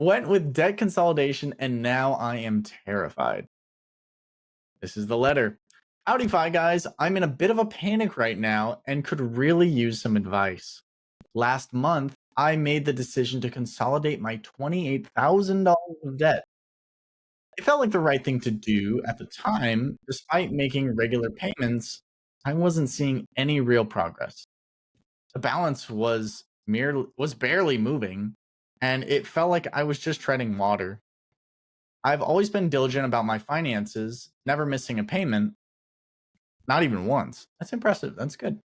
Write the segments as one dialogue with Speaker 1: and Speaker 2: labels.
Speaker 1: Went with debt consolidation, and now I am terrified. This is the letter. Howdy, Fi guys. I'm in a bit of a panic right now and could really use some advice. Last month, I made the decision to consolidate my $28,000 of debt. It felt like the right thing to do at the time. Despite making regular payments, I wasn't seeing any real progress. The balance was barely moving, and it felt like I was just treading water. I've always been diligent about my finances, never missing a payment, not even once. That's impressive. That's good.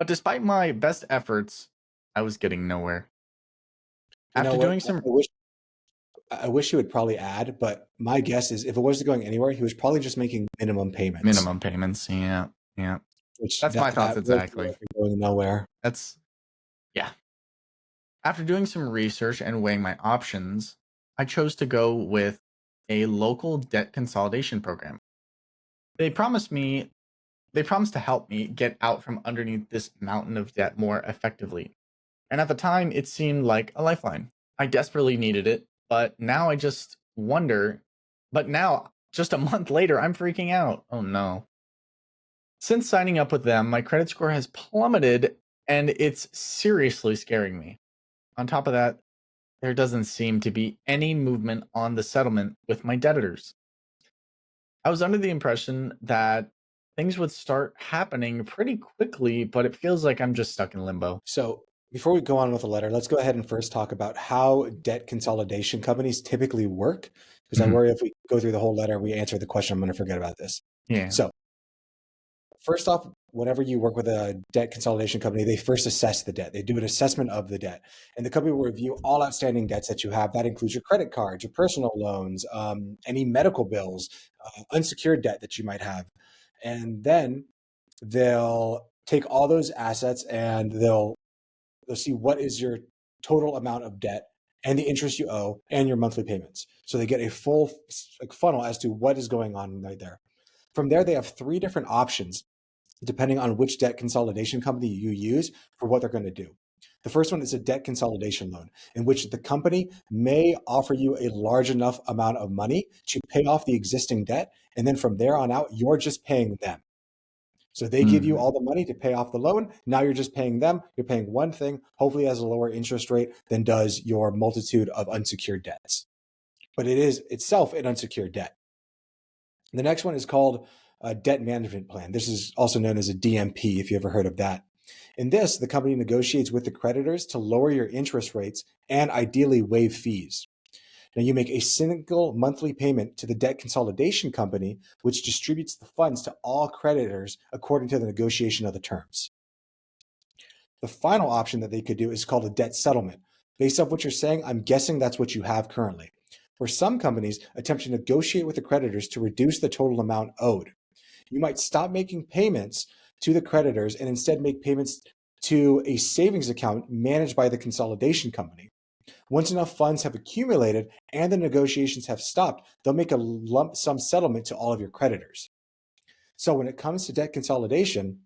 Speaker 1: But despite my best efforts, I was getting nowhere.
Speaker 2: You know
Speaker 1: After
Speaker 2: what?
Speaker 1: doing some
Speaker 2: I wish he would probably add, but my guess is if it wasn't going anywhere, he was probably just making minimum payments,
Speaker 1: minimum payments, yeah, yeah.
Speaker 2: which
Speaker 1: That's my thoughts
Speaker 2: that really feels
Speaker 1: exactly.
Speaker 2: like you're going nowhere.
Speaker 1: That's yeah. After doing some research and weighing my options, I chose to go with a local debt consolidation program. They promised me they promised to help me get out from underneath this mountain of debt more effectively. And at the time, it seemed like a lifeline. I desperately needed it, but now I just wonder. But now, just a month later, I'm freaking out. Oh no. Since signing up with them, my credit score has plummeted and it's seriously scaring me. On top of that, there doesn't seem to be any movement on the settlement with my debtors. I was under the impression that things would start happening pretty quickly, but it feels like I'm just stuck in limbo.
Speaker 2: So before we go on with the letter, let's go ahead and first talk about how debt consolidation companies typically work, because I
Speaker 1: Mhm.
Speaker 2: worry if we go through the whole letter and we answer the question, I'm going to forget about this.
Speaker 1: Yeah.
Speaker 2: So first off, whenever you work with a debt consolidation company, they first assess the debt. They do an assessment of the debt. And the company will review all outstanding debts that you have. That includes your credit cards, your personal loans, any medical bills, unsecured debt that you might have. And then they'll take all those assets and they'll see what is your total amount of debt and the interest you owe and your monthly payments. So they get a full funnel as to what is going on right there. From there, they have three different options depending on which debt consolidation company you use for what they're going to do. The first one is a debt consolidation loan, in which the company may offer you a large enough amount of money to pay off the existing debt. And then from there on out, you're just paying them. So they give you
Speaker 1: Mm.
Speaker 2: all the money to pay off the loan. Now you're just paying them. You're paying one thing, hopefully has a lower interest rate than does your multitude of unsecured debts. But it is itself an unsecured debt. The next one is called a debt management plan. This is also known as a DMP, if you ever heard of that. In this, the company negotiates with the creditors to lower your interest rates and ideally waive fees. Now, you make a single monthly payment to the debt consolidation company, which distributes the funds to all creditors according to the negotiation of the terms. The final option that they could do is called a debt settlement. Based off what you're saying, I'm guessing that's what you have currently. Where some companies attempt to negotiate with the creditors to reduce the total amount owed. You might stop making payments to the creditors and instead make payments to a savings account managed by the consolidation company. Once enough funds have accumulated and the negotiations have stopped, they'll make a lump sum settlement to all of your creditors. So when it comes to debt consolidation,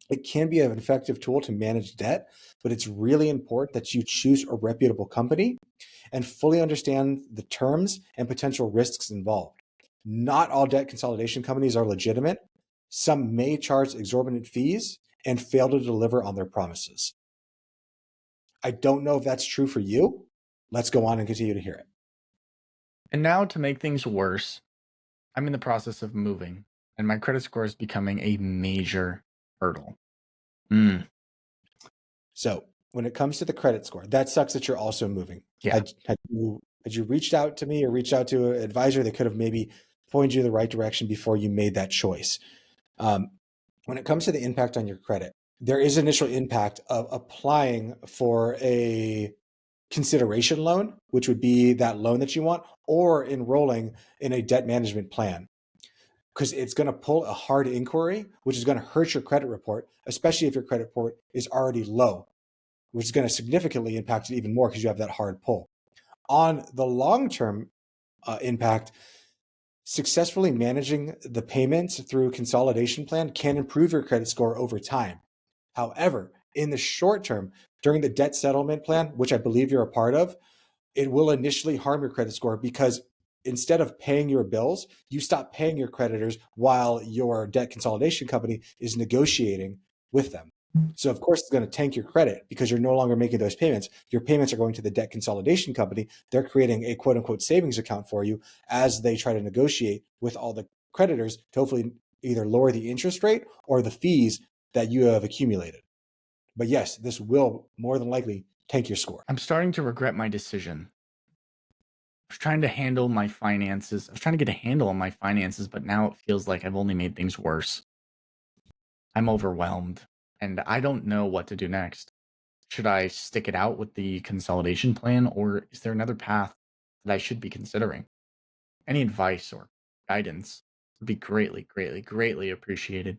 Speaker 2: it can be an effective tool to manage debt, but it's really important that you choose a reputable company and fully understand the terms and potential risks involved. Not all debt consolidation companies are legitimate. Some may charge exorbitant fees and fail to deliver on their promises. I don't know if that's true for you. Let's go on and continue to hear it.
Speaker 1: And now to make things worse, I'm in the process of moving, and my credit score is becoming a major hurdle. Mm.
Speaker 2: So when it comes to the credit score, that sucks that you're also moving.
Speaker 1: Yeah.
Speaker 2: Had you reached out to me or reached out to an advisor that could have maybe pointed you in the right direction before you made that choice? When it comes to the impact on your credit, there is initial impact of applying for a consideration loan, which would be that loan that you want, or enrolling in a debt management plan. Because it's going to pull a hard inquiry, which is going to hurt your credit report, especially if your credit report is already low, which is going to significantly impact it even more because you have that hard pull. On the long-term impact, successfully managing the payments through consolidation plan can improve your credit score over time. However, in the short term, during the debt settlement plan, which I believe you're a part of, it will initially harm your credit score because instead of paying your bills, you stop paying your creditors while your debt consolidation company is negotiating with them. So of course it's going to tank your credit because you're no longer making those payments. Your payments are going to the debt consolidation company. They're creating a quote unquote savings account for you as they try to negotiate with all the creditors to hopefully either lower the interest rate or the fees that you have accumulated. But yes, this will more than likely tank your score.
Speaker 1: I'm starting to regret my decision. I was trying to handle my finances. I was trying to get a handle on my finances, but now it feels like I've only made things worse. I'm overwhelmed and I don't know what to do next. Should I stick it out with the consolidation plan, or is there another path that I should be considering? Any advice or guidance would be greatly, greatly, greatly appreciated.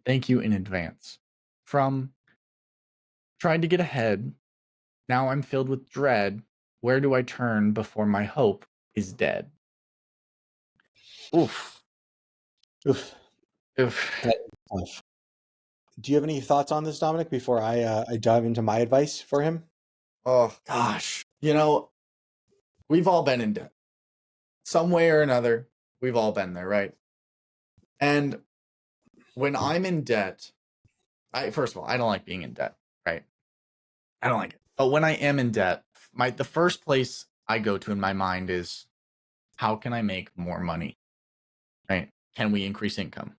Speaker 1: Thank you in advance. From trying to get ahead, now I'm filled with dread. Where do I turn before my hope is dead? Oof.
Speaker 2: Oof,
Speaker 1: Oof.
Speaker 2: that's tough. Do you have any thoughts on this, Dominic, before I dive into my advice for him?
Speaker 1: Oh, gosh. We've all been in debt. Some way or another, we've all been there, right? And when I'm in debt, first of all, I don't like being in debt, right? I don't like it. But when I am in debt, the first place I go to in my mind is how can I make more money? Right? Can we increase income?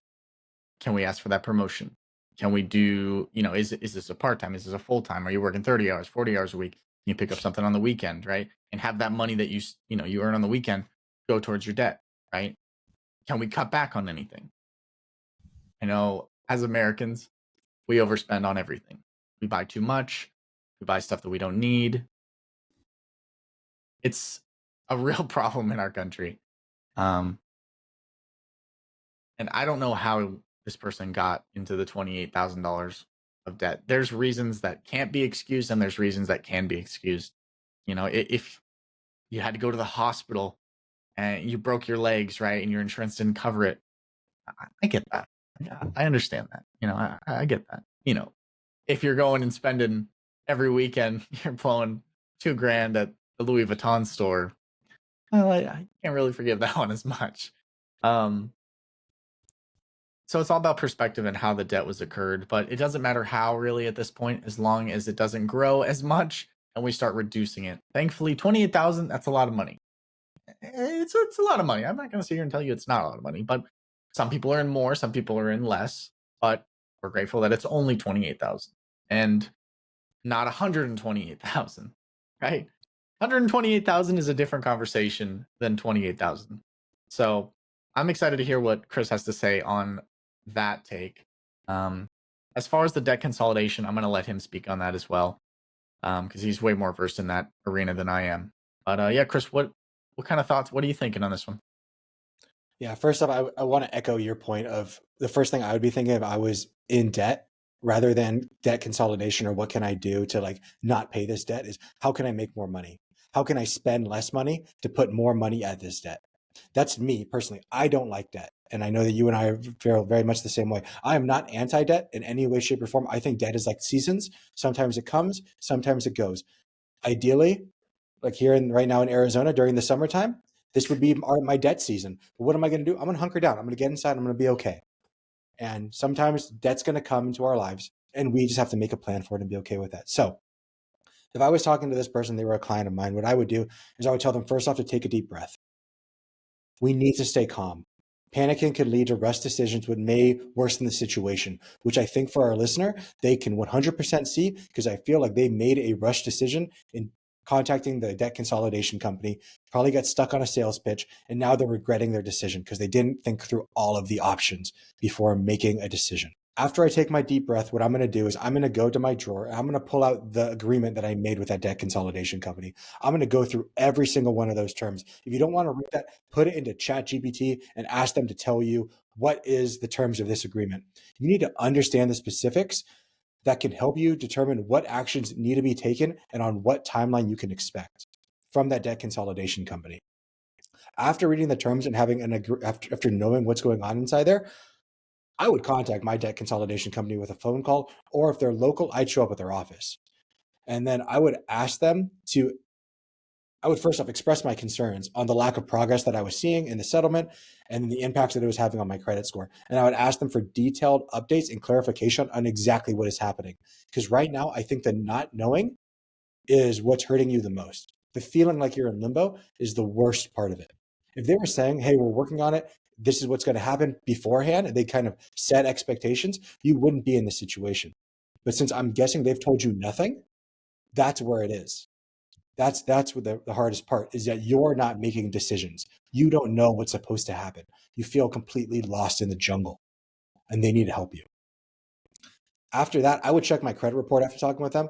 Speaker 1: Can we ask for that promotion? Can we do, is this a part-time? Is this a full-time? Are you working 30 hours, 40 hours a week? Can you pick up something on the weekend, right? And have that money that you earn on the weekend go towards your debt, right? Can we cut back on anything? I know as Americans, we overspend on everything. We buy too much. We buy stuff that we don't need. It's a real problem in our country. Um, and I don't know how this person got into the $28,000 of debt. There's reasons that can't be excused, and there's reasons that can be excused. If you had to go to the hospital and you broke your legs, right, and your insurance didn't cover it, I get that. Yeah, I understand that. I get that. If you're going and spending every weekend, you're blowing $2,000 at the Louis Vuitton store. Well, I can't really forgive that one as much. Um, so it's all about perspective and how the debt was occurred, but it doesn't matter how really at this point, as long as it doesn't grow as much and we start reducing it. Thankfully, 28,000, that's a lot of money. It's a lot of money. I'm not going to sit here and tell you it's not a lot of money, but some people are in more, some people are in less, but we're grateful that it's only 28,000 and not 128,000, right? 128,000 is a different conversation than 28,000. So I'm excited to hear what Chris has to say on that take. Um, as far as the debt consolidation, I'm going to let him speak on that as well, because he's way more versed in that arena than I am. But yeah, Chris, what kind of thoughts? What are you thinking on this one?
Speaker 2: Yeah, first off, I want to echo your point of the first thing I would be thinking if I was in debt rather than debt consolidation or what can I do to like not pay this debt is how can I make more money? How can I spend less money to put more money at this debt? That's me personally. I don't like debt. And I know that you and I feel very much the same way. I am not anti debt in any way, shape, or form. I think debt is like seasons. Sometimes it comes, sometimes it goes. Ideally, like here in right now in Arizona during the summertime, this would be my debt season. But what am I going to do? I'm going to hunker down. I'm going to get inside. I'm going to be okay. And sometimes debt's going to come into our lives, and we just have to make a plan for it and be okay with that. So if I was talking to this person, they were a client of mine, what I would do is I would tell them first off to take a deep breath. We need to stay calm. Panicking can lead to rush decisions, which may worsen the situation, which I think for our listener, they can 100% see because I feel like they made a rush decision in contacting the debt consolidation company, probably got stuck on a sales pitch, and now they're regretting their decision because they didn't think through all of the options before making a decision. After I take my deep breath, what I'm going to do is I'm going to go to my drawer. And I'm going to pull out the agreement that I made with that debt consolidation company. I'm going to go through every single one of those terms. If you don't want to read that, put it into ChatGPT and ask them to tell you what is the terms of this agreement. You need to understand the specifics that can help you determine what actions need to be taken and on what timeline you can expect from that debt consolidation company. After reading the terms and having after knowing what's going on inside there, I would contact my debt consolidation company with a phone call, or if they're local, I'd show up at their office. And then I would ask them to I would first off express my concerns on the lack of progress that I was seeing in the settlement and the impacts that it was having on my credit score. And I would ask them for detailed updates and clarification on exactly what is happening. Because right now, I think the not knowing is what's hurting you the most. The feeling like you're in limbo is the worst part of it. If they were saying, hey, we're working on it, this is what's going to happen beforehand, and they kind of set expectations, you wouldn't be in this situation. But since I'm guessing they've told you nothing, that's where it is. That's what the hardest part is, that you're not making decisions. You don't know what's supposed to happen. You feel completely lost in the jungle, and they need to help you. After that, I would check my credit report after talking with them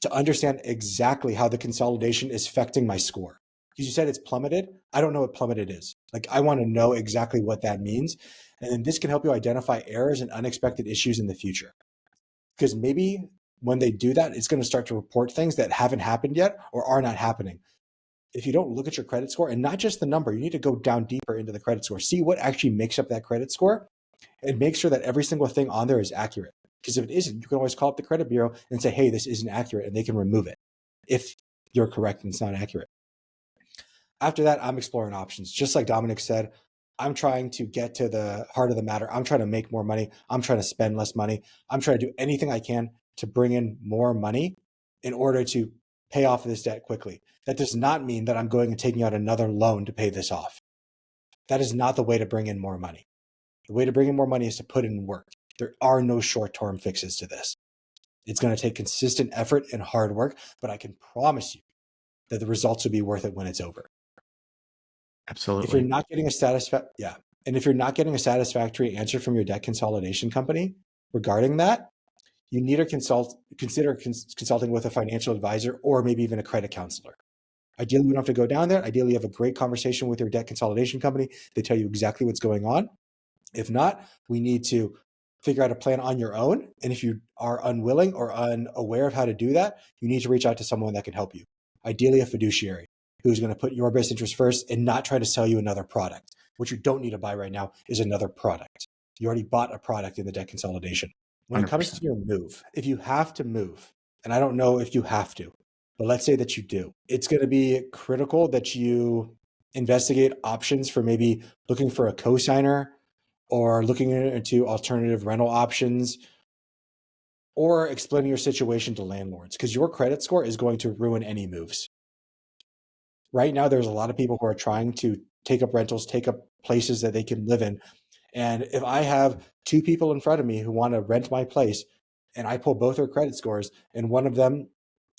Speaker 2: to understand exactly how the consolidation is affecting my score. Because you said it's plummeted. I don't know what plummeted is. Like, I want to know exactly what that means. And then this can help you identify errors and unexpected issues in the future. Because maybe when they do that, it's going to start to report things that haven't happened yet or are not happening. If you don't look at your credit score, and not just the number, you need to go down deeper into the credit score, see what actually makes up that credit score, and make sure that every single thing on there is accurate. Because if it isn't, you can always call up the credit bureau and say, hey, this isn't accurate, and they can remove it if you're correct and it's not accurate. After that, I'm exploring options. Just like Dominic said, I'm trying to get to the heart of the matter. I'm trying to make more money. I'm trying to spend less money. I'm trying to do anything I can to bring in more money in order to pay off this debt quickly. That does not mean that I'm going and taking out another loan to pay this off. That is not the way to bring in more money. The way to bring in more money is to put in work. There are no short-term fixes to this. It's going to take consistent effort and hard work, but I can promise you that the results will be worth it when it's over. If you're
Speaker 1: Absolutely.
Speaker 2: not getting and if you're not getting a satisfactory answer from your debt consolidation company regarding that, you need to consider consulting with a financial advisor or maybe even a credit counselor. Ideally, you don't have to go down there. Ideally, you have a great conversation with your debt consolidation company. They tell you exactly what's going on. If not, we need to figure out a plan on your own. And if you are unwilling or unaware of how to do that, you need to reach out to someone that can help you. Ideally, a fiduciary who's going to put your best interest first and not try to sell you another product. What you don't need to buy right now is another product. You already bought a product in the debt consolidation. When it comes to
Speaker 1: 100%.
Speaker 2: your move, if you have to move, and I don't know if you have to, but let's say that you do, it's going to be critical that you investigate options for maybe looking for a co-signer or looking into alternative rental options or explaining your situation to landlords, because your credit score is going to ruin any moves. Right now, there's a lot of people who are trying to take up rentals, take up places that they can live in. And if I have two people in front of me who want to rent my place and I pull both their credit scores and one of them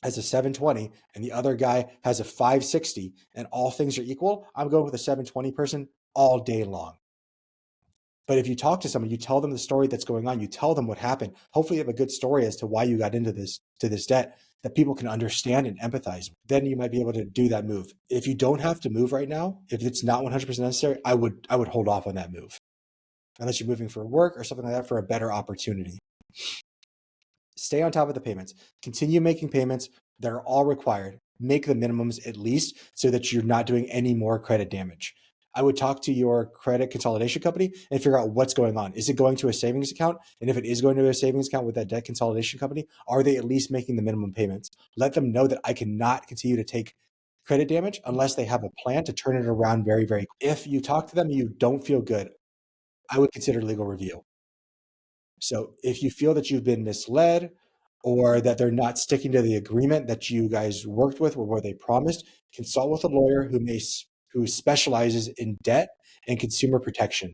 Speaker 2: has a 720 and the other guy has a 560 and all things are equal, I'm going with a 720 person all day long. But if you talk to someone, you tell them the story that's going on, you tell them what happened. Hopefully you have a good story as to why you got into this debt that people can understand and empathize. Then you might be able to do that move. If you don't have to move right now, if it's not 100% necessary, I would hold off on that move. Unless you're moving for work or something like that for a better opportunity. Stay on top of the payments. Continue making payments that are all required. Make the minimums at least so that you're not doing any more credit damage. I would talk to your credit consolidation company and figure out what's going on. Is it going to a savings account? And if it is going to a savings account with that debt consolidation company, are they at least making the minimum payments? Let them know that I cannot continue to take credit damage unless they have a plan to turn it around very, very quickly. If you talk to them and you don't feel good, I would consider legal review. So if you feel that you've been misled or that they're not sticking to the agreement that you guys worked with or where they promised, consult with a lawyer who specializes in debt and consumer protection.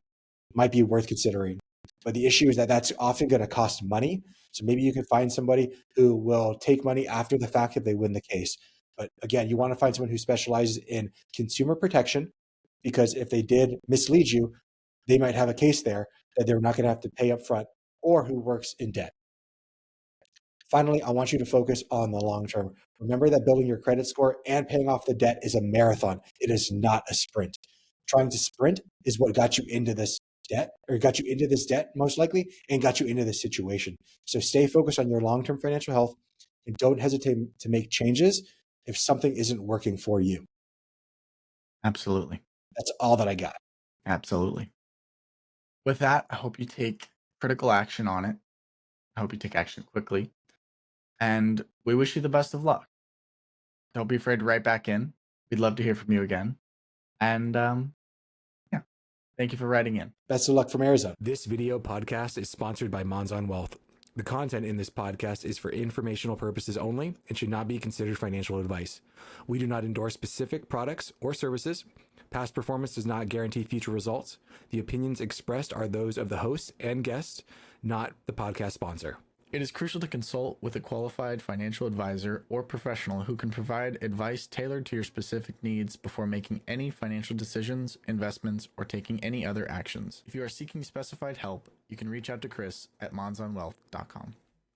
Speaker 2: Might be worth considering. But the issue is that that's often going to cost money. So maybe you can find somebody who will take money after the fact if they win the case. But again, you want to find someone who specializes in consumer protection, because if they did mislead you, they might have a case there that they're not going to have to pay up front, or who works in debt. Finally, I want you to focus on the long term. Remember that building your credit score and paying off the debt is a marathon. It is not a sprint. Trying to sprint is what got you into this debt, or got you into this debt most likely, and got you into this situation. So stay focused on your long-term financial health and don't hesitate to make changes if something isn't working for you.
Speaker 1: Absolutely.
Speaker 2: That's all that I got.
Speaker 1: Absolutely. With that, I hope you take critical action on it. I hope you take action quickly. And we wish you the best of luck. Don't be afraid to write back in. We'd love to hear from you again. And yeah, thank you for writing in.
Speaker 2: Best of luck from Arizona.
Speaker 3: This video podcast is sponsored by Monzon Wealth. The content in this podcast is for informational purposes only and should not be considered financial advice. We do not endorse specific products or services. Past performance does not guarantee future results. The opinions expressed are those of the host and guests, not the podcast sponsor.
Speaker 1: It is crucial to consult with a qualified financial advisor or professional who can provide advice tailored to your specific needs before making any financial decisions, investments, or taking any other actions. If you are seeking specified help, you can reach out to Chris at monzonwealth.com.